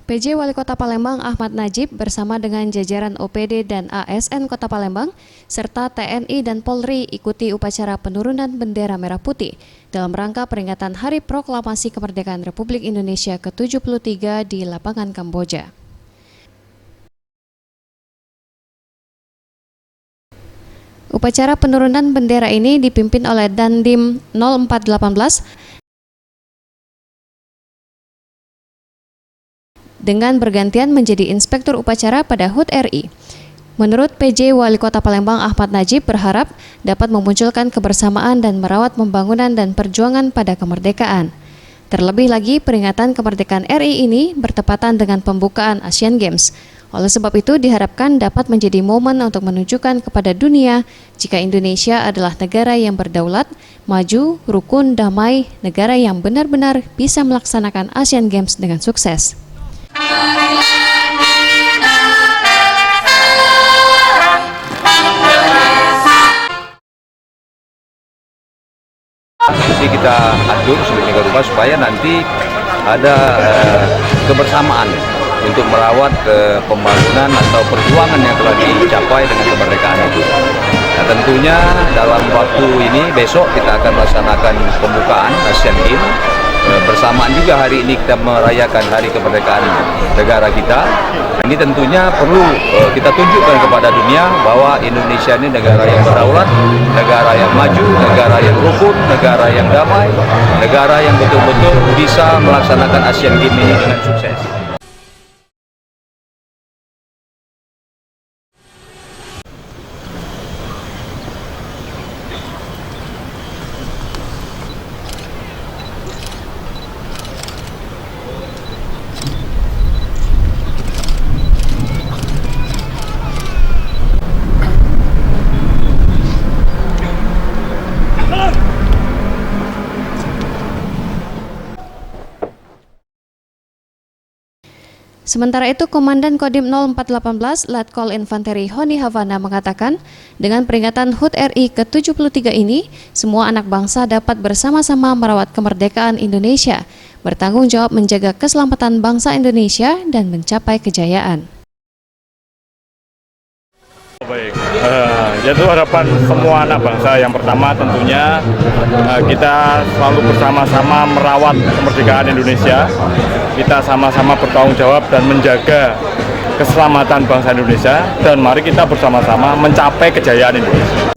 PJ Wali Kota Palembang Ahmad Najib bersama dengan jajaran OPD dan ASN Kota Palembang serta TNI dan Polri ikuti upacara penurunan bendera merah putih dalam rangka peringatan Hari Proklamasi Kemerdekaan Republik Indonesia ke-73 di lapangan Kamboja. Upacara penurunan bendera ini dipimpin oleh Dandim 0418 dengan bergantian menjadi inspektur upacara pada HUT RI. Menurut PJ Wali Kota Palembang Ahmad Najib berharap dapat memunculkan kebersamaan dan merawat pembangunan dan perjuangan pada kemerdekaan. Terlebih lagi peringatan kemerdekaan RI ini bertepatan dengan pembukaan Asian Games. Oleh sebab itu diharapkan dapat menjadi momen untuk menunjukkan kepada dunia jika Indonesia adalah negara yang berdaulat, maju, rukun, damai, negara yang benar-benar bisa melaksanakan Asian Games dengan sukses. Jadi kita atur sedemikian rupa supaya nanti ada kebersamaan untuk merawat pembangunan atau perjuangan yang telah dicapai dengan kemerdekaan itu. Nah, tentunya dalam waktu ini besok kita akan melaksanakan pembukaan Asian Games. Bersamaan juga hari ini kita merayakan hari kemerdekaan negara kita. Ini tentunya perlu kita tunjukkan kepada dunia bahwa Indonesia ini negara yang berdaulat, negara yang maju, negara yang rukun, negara yang damai, negara yang betul-betul bisa melaksanakan Asian Games ini dengan sukses. Sementara itu, Komandan Kodim 0418 Letkol Infanteri Honi Havana mengatakan, dengan peringatan HUT RI ke-73 ini, semua anak bangsa dapat bersama-sama merawat kemerdekaan Indonesia, bertanggung jawab menjaga keselamatan bangsa Indonesia, dan mencapai kejayaan. Baik, yaitu harapan semua anak bangsa. Yang pertama tentunya kita selalu bersama-sama merawat kemerdekaan Indonesia. Kita sama-sama bertanggung jawab dan menjaga keselamatan bangsa Indonesia, dan mari kita bersama-sama mencapai kejayaan Indonesia.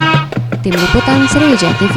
Tim Liputan Sriwijaya TV.